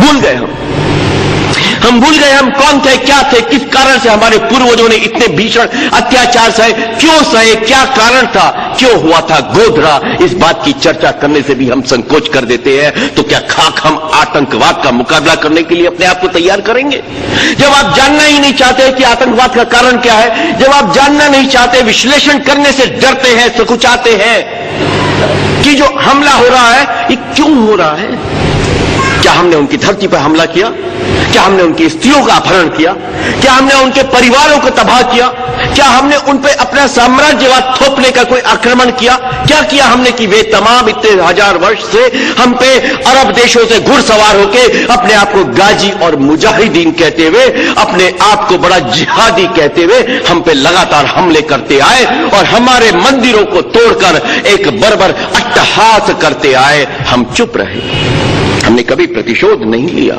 भूल गए हम भूल गए हम कौन थे, क्या थे, किस कारण से हमारे पूर्वजों ने इतने भीषण अत्याचार सहे, क्यों सहे, क्या कारण था, क्यों हुआ था गोधरा। इस बात की चर्चा करने से भी हम संकोच कर देते हैं। तो क्या खाक हम आतंकवाद का मुकाबला करने के लिए अपने आप को तैयार करेंगे? जब आप जानना ही नहीं चाहते कि आतंकवाद का कारण क्या है, जब आप जानना नहीं चाहते, विश्लेषण करने से डरते हैं, सकुचाते हैं कि जो हमला हो रहा है ये क्यों हो रहा है? क्या हमने उनकी धरती पर हमला किया? क्या हमने उनकी स्त्रियों का अपहरण किया? क्या हमने उनके परिवारों को तबाह किया? क्या हमने उन पर अपना साम्राज्यवाद थोपने का कोई आक्रमण किया? क्या किया हमने कि वे तमाम इतने हजार वर्ष से हम पे अरब देशों से घुड़सवार होके अपने आप को गाजी और मुजाहिदीन कहते हुए, अपने आप को बड़ा जिहादी कहते हुए हम पे लगातार हमले करते आए और हमारे मंदिरों को तोड़कर एक बर्बर अट्टहास करते आए? हम चुप रहे, हमने कभी प्रतिशोध नहीं लिया,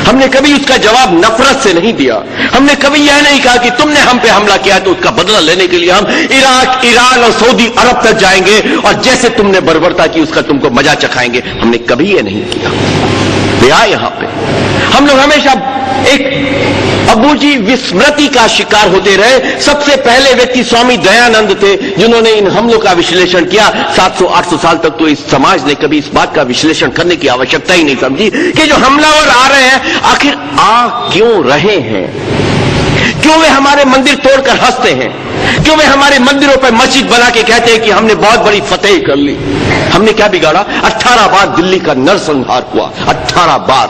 हमने कभी उसका जवाब नफरत से नहीं दिया, हमने कभी यह नहीं कहा कि तुमने हम पे हमला किया तो उसका बदला लेने के लिए हम इराक, ईरान और सऊदी अरब तक जाएंगे और जैसे तुमने बर्बरता की उसका तुमको मजा चखाएंगे। हमने कभी यह नहीं किया। वे आए यहां पे, हम लोग हमेशा एक अबूजी विस्मृति का शिकार होते रहे। सबसे पहले व्यक्ति स्वामी दयानंद थे जिन्होंने इन हमलों का विश्लेषण किया। 700-800 साल तक तो इस समाज ने कभी इस बात का विश्लेषण करने की आवश्यकता ही नहीं समझी कि जो हमलावर आ रहे हैं आखिर आ क्यों रहे हैं, क्यों वे हमारे मंदिर तोड़कर हंसते हैं, क्यों वे हमारे मंदिरों पर मस्जिद बना के कहते हैं कि हमने बहुत बड़ी फतेह कर ली। हमने क्या बिगाड़ा? 18 बार दिल्ली का नरसंहार हुआ, 18 बार।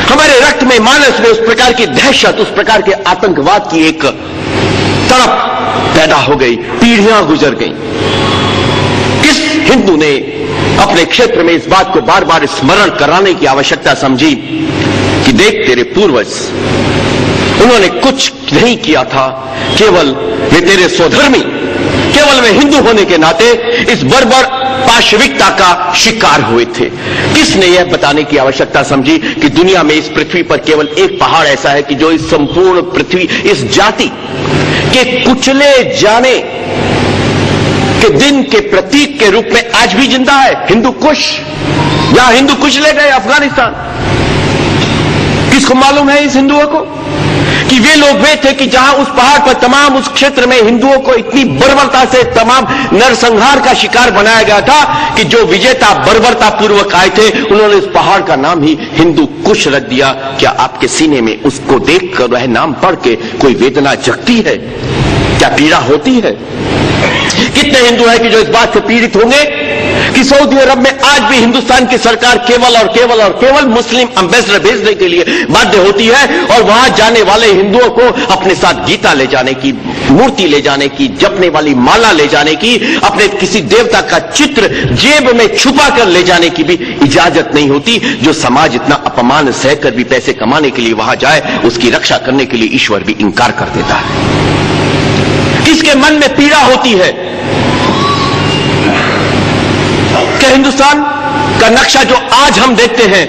हमारे रक्त में, मानस में उस प्रकार की दहशत, उस प्रकार के आतंकवाद की एक तड़प पैदा हो गई, पीढ़ियां गुजर गई। किस हिंदू ने अपने क्षेत्र में इस बात को बार बार स्मरण कराने की आवश्यकता समझी कि देख तेरे पूर्वज, उन्होंने कुछ नहीं किया था, केवल वे तेरे स्वधर्मी, केवल वे हिंदू होने के नाते इस बर्बर पाशविकता का शिकार हुए थे। किसने यह बताने की आवश्यकता समझी कि दुनिया में इस पृथ्वी पर केवल एक पहाड़ ऐसा है कि जो इस संपूर्ण पृथ्वी, इस जाति के कुचले जाने के दिन के प्रतीक के रूप में आज भी जिंदा है? हिंदू कुश, या हिंदू कुश ले गए अफगानिस्तान। किसको मालूम है इस हिंदुओं को कि वे लोग वे थे कि जहां उस पहाड़ पर तमाम उस क्षेत्र में हिंदुओं को इतनी बर्बरता से तमाम नरसंहार का शिकार बनाया गया था कि जो विजेता बर्बरता पूर्वक आए थे उन्होंने उस पहाड़ का नाम ही हिंदू कुश रख दिया। क्या आपके सीने में उसको देखकर, वह नाम पढ़ के कोई वेदना जगती है? क्या पीड़ा होती है? कितने हिंदू हैं कि जो इस बात से पीड़ित होंगे कि सऊदी अरब में आज भी हिंदुस्तान की सरकार केवल और केवल और केवल मुस्लिम एम्बेसडर भेजने के लिए बाध्य होती है और वहां जाने वाले हिंदुओं को अपने साथ गीता ले जाने की, मूर्ति ले जाने की, जपने वाली माला ले जाने की, अपने किसी देवता का चित्र जेब में छुपा कर ले जाने की भी इजाजत नहीं होती। जो समाज इतना अपमान सहकर भी पैसे कमाने के लिए वहां जाए, उसकी रक्षा करने के लिए ईश्वर भी इंकार कर देता है। किसके मन में पीड़ा होती है कि हिंदुस्तान का नक्शा जो आज हम देखते हैं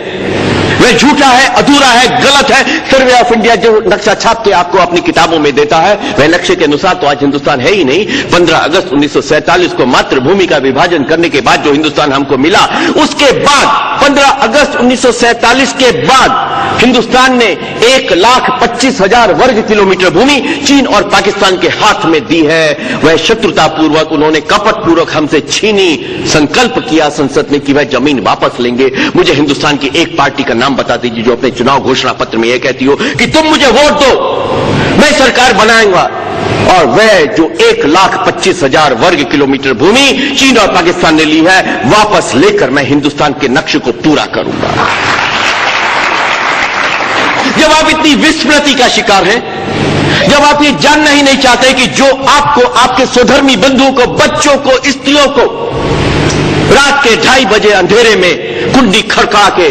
वह झूठा है, अधूरा है, गलत है। सर्वे ऑफ इंडिया जो नक्शा छाप के आपको अपनी किताबों में देता है वह नक्शे के अनुसार तो आज हिंदुस्तान है ही नहीं। 15 अगस्त 1947 को मातृभूमि का विभाजन करने के बाद जो हिंदुस्तान हमको मिला, उसके बाद 15 अगस्त 1947 के बाद हिंदुस्तान ने 1,25,000 वर्ग किलोमीटर भूमि चीन और पाकिस्तान के हाथ में दी है। वह शत्रुतापूर्वक, उन्होंने कपटपूर्वक हमसे छीनी। संकल्प किया संसद ने कि वह जमीन वापस लेंगे। मुझे हिंदुस्तान की एक पार्टी का नाम बता दीजिए जो अपने चुनाव घोषणा पत्र में यह कहती हो कि तुम मुझे वोट दो, मैं सरकार बनाऊंगा, और वह जो 1,25,000 वर्ग किलोमीटर भूमि चीन और पाकिस्तान ने ली है, वापस लेकर मैं हिंदुस्तान के नक्शे को पूरा करूंगा। जब आप इतनी विस्मृति का शिकार हैं, जब आप ये जानना ही नहीं चाहते कि जो आपको, आपके स्वधर्मी बंधुओं को, बच्चों को, स्त्रियों को रात के 2:30 बजे अंधेरे में कुंडी खड़का के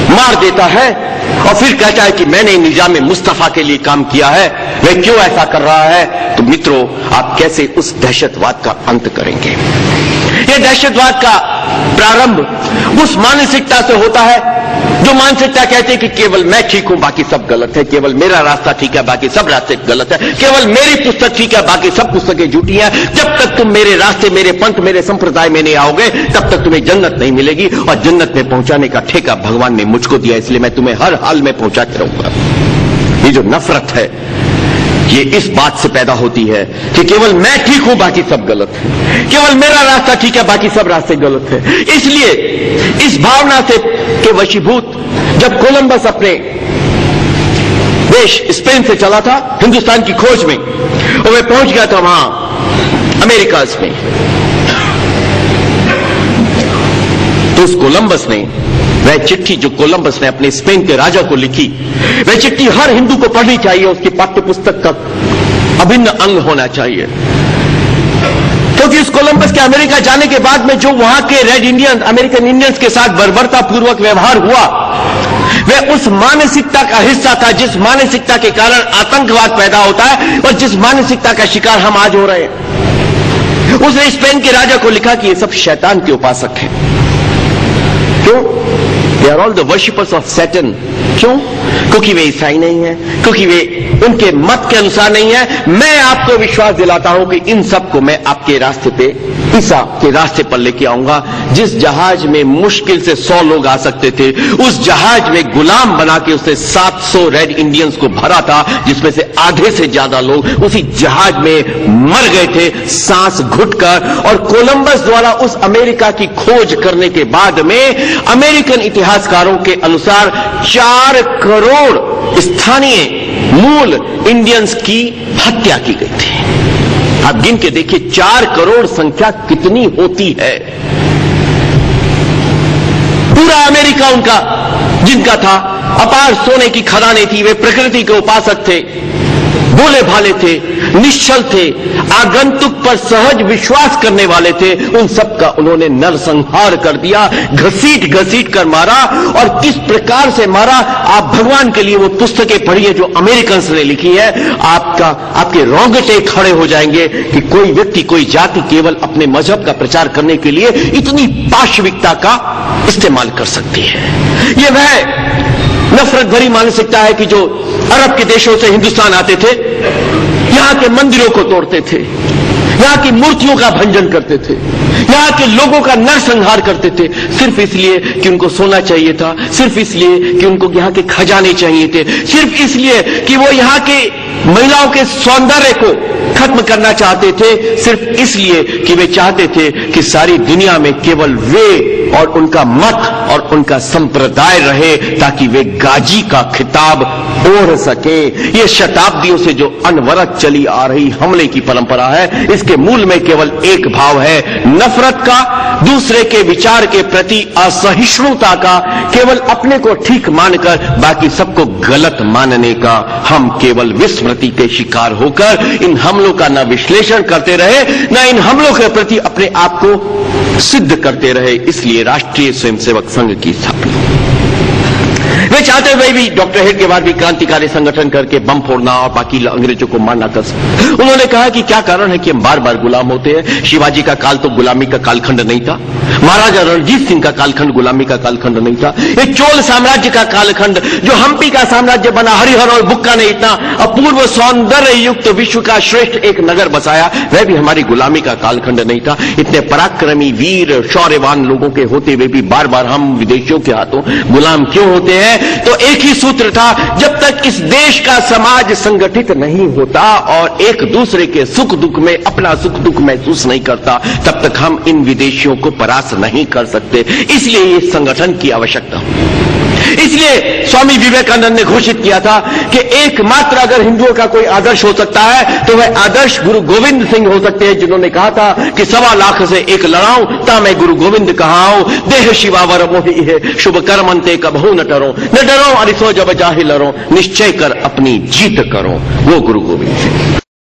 मार देता है और फिर कहता है कि मैंने निजाम मुस्तफा के लिए काम किया है, वह क्यों ऐसा कर रहा है? तो मित्रों, आप कैसे उस दहशतवाद का अंत करेंगे? यह दहशतवाद का प्रारंभ उस मानसिकता से होता है जो मानसिकता कहती है कि केवल मैं ठीक हूं, बाकी सब गलत है, केवल मेरा रास्ता ठीक है, बाकी सब रास्ते गलत है, केवल मेरी पुस्तक ठीक है, बाकी सब पुस्तकें झूठी हैं। जब तक तुम मेरे रास्ते, मेरे पंथ, मेरे संप्रदाय में नहीं आओगे, तब तक तुम्हें जन्नत नहीं मिलेगी, और जन्नत में पहुंचाने का ठेका भगवान ने मुझको दिया, इसलिए मैं तुम्हें हर हाल में पहुंचाते रहूंगा। ये जो नफरत है, ये इस बात से पैदा होती है कि केवल मैं ठीक हूं, बाकी सब गलत है, केवल मेरा रास्ता ठीक है, बाकी सब रास्ते गलत है। इसलिए इस भावना से के वशीभूत जब कोलंबस अपने देश स्पेन से चला था हिंदुस्तान की खोज में, और वह पहुंच गया था वहां अमेरिका में, तो उस कोलंबस ने वह चिट्ठी जो कोलंबस ने अपने स्पेन के राजा को लिखी, वह चिट्ठी हर हिंदू को पढ़नी चाहिए, उसकी पाठ्य पुस्तक का अभिन्न अंग होना चाहिए। क्योंकि उस कोलंबस के अमेरिका जाने के बाद में जो वहां के रेड इंडियन, अमेरिकन इंडियंस के साथ बर्बरतापूर्वक व्यवहार हुआ, वह उस मानसिकता का हिस्सा था जिस मानसिकता के कारण आतंकवाद पैदा होता है और जिस मानसिकता का शिकार हम आज हो रहे हैं। उसने स्पेन के राजा को लिखा कि ये सब शैतान के उपासक हैं। क्यों? They are all the worshippers of Satan. क्यों? क्योंकि वे ईसाई नहीं हैं, क्योंकि वे उनके मत के अनुसार नहीं है। मैं आपको विश्वास दिलाता हूं कि इन सब को मैं आपके रास्ते पे, ईसा के रास्ते पर लेके आऊंगा। जिस जहाज में मुश्किल से 100 लोग आ सकते थे, उस जहाज में गुलाम बना के उसने 700 रेड इंडियंस को भरा था, जिसमें से आधे से ज्यादा लोग उसी जहाज में मर गए थे सांस घुटकर। और कोलंबस द्वारा उस अमेरिका की खोज करने के बाद में अमेरिकन इतिहासकारों के अनुसार 4 करोड़ स्थानीय मूल इंडियंस की हत्या की गई थी। आप गिन के देखिए 4 करोड़ संख्या कितनी होती है। पूरा अमेरिका उनका, जिनका था, अपार सोने की खदानें थी, वे प्रकृति के उपासक थे, भोले भाले थे, निश्चल थे, आगंतुक पर सहज विश्वास करने वाले थे। उन सब का उन्होंने नरसंहार कर दिया, घसीट घसीट कर मारा। और किस प्रकार से मारा, आप भगवान के लिए वो पुस्तकें पढ़िए जो अमेरिकन्स ने लिखी है, आपके रोंगटे खड़े हो जाएंगे कि कोई व्यक्ति, कोई जाति केवल अपने मजहब का प्रचार करने के लिए इतनी पाशविकता का इस्तेमाल कर सकती है। ये वह नफरत भरी मानसिकता है कि जो अरब के देशों से हिंदुस्तान आते थे, यहां के मंदिरों को तोड़ते थे, यहां की मूर्तियों का भंजन करते थे, यहां के लोगों का नरसंहार करते थे, सिर्फ इसलिए कि उनको सोना चाहिए था, सिर्फ इसलिए कि उनको यहां के खजाने चाहिए थे, सिर्फ इसलिए कि वो यहां के महिलाओं के सौंदर्य को खत्म करना चाहते थे, सिर्फ इसलिए कि वे चाहते थे कि सारी दुनिया में केवल वे और उनका मत और उनका संप्रदाय रहे, ताकि वे गाजी का खिताब ओढ़ सके। ये शताब्दियों से जो अनवरत चली आ रही हमले की परंपरा है, इसके मूल में केवल एक भाव है, नफरत का, दूसरे के विचार के प्रति असहिष्णुता का, केवल अपने को ठीक मानकर बाकी सबको गलत मानने का। हम केवल विस्मृति के शिकार होकर इन हमलों का न विश्लेषण करते रहे, न इन हमलों के प्रति अपने आप को सिद्ध करते रहे। इसलिए राष्ट्रीय स्वयंसेवक संघ की स्थापना। वे चाहते हुए भी डॉक्टर हेड के बाद भी क्रांतिकारी संगठन करके बम फोड़ना और बाकी अंग्रेजों को मारना कर सकते। उन्होंने कहा कि क्या कारण है कि हम बार बार गुलाम होते हैं। शिवाजी का काल तो गुलामी का कालखंड नहीं था, महाराजा रणजीत सिंह का कालखंड गुलामी का कालखंड नहीं था, ये चोल साम्राज्य का कालखंड, जो हम्पी का साम्राज्य बना, हरिहर और बुक्का ने इतना अपूर्व सौंदर्य युक्त विश्व का श्रेष्ठ एक नगर बसाया, वह भी हमारी गुलामी का कालखंड नहीं था। इतने पराक्रमी, वीर, शौर्यवान लोगों के होते हुए भी बार बार हम विदेशियों के हाथों गुलाम क्यों होते हैं? तो एक ही सूत्र था, जब तक इस देश का समाज संगठित नहीं होता और एक दूसरे के सुख दुख में अपना सुख दुख महसूस नहीं करता, तब तक हम इन विदेशियों को परास्त नहीं कर सकते। इसलिए इस संगठन की आवश्यकता। इसलिए स्वामी विवेकानंद ने घोषित किया था कि एकमात्र अगर हिंदुओं का कोई आदर्श हो सकता है तो वह आदर्श गुरु गोविंद सिंह हो सकते हैं, जिन्होंने कहा था कि 1.25 लाख से एक लड़ाऊं ता मैं गुरु गोविंद कहाऊं, देह शिवावर मोही है शुभ कर्मंते कबहू न डरो अरिसो जब जाहि लरो, निश्चय कर अपनी जीत करो। वो गुरु गोविंद सिंह।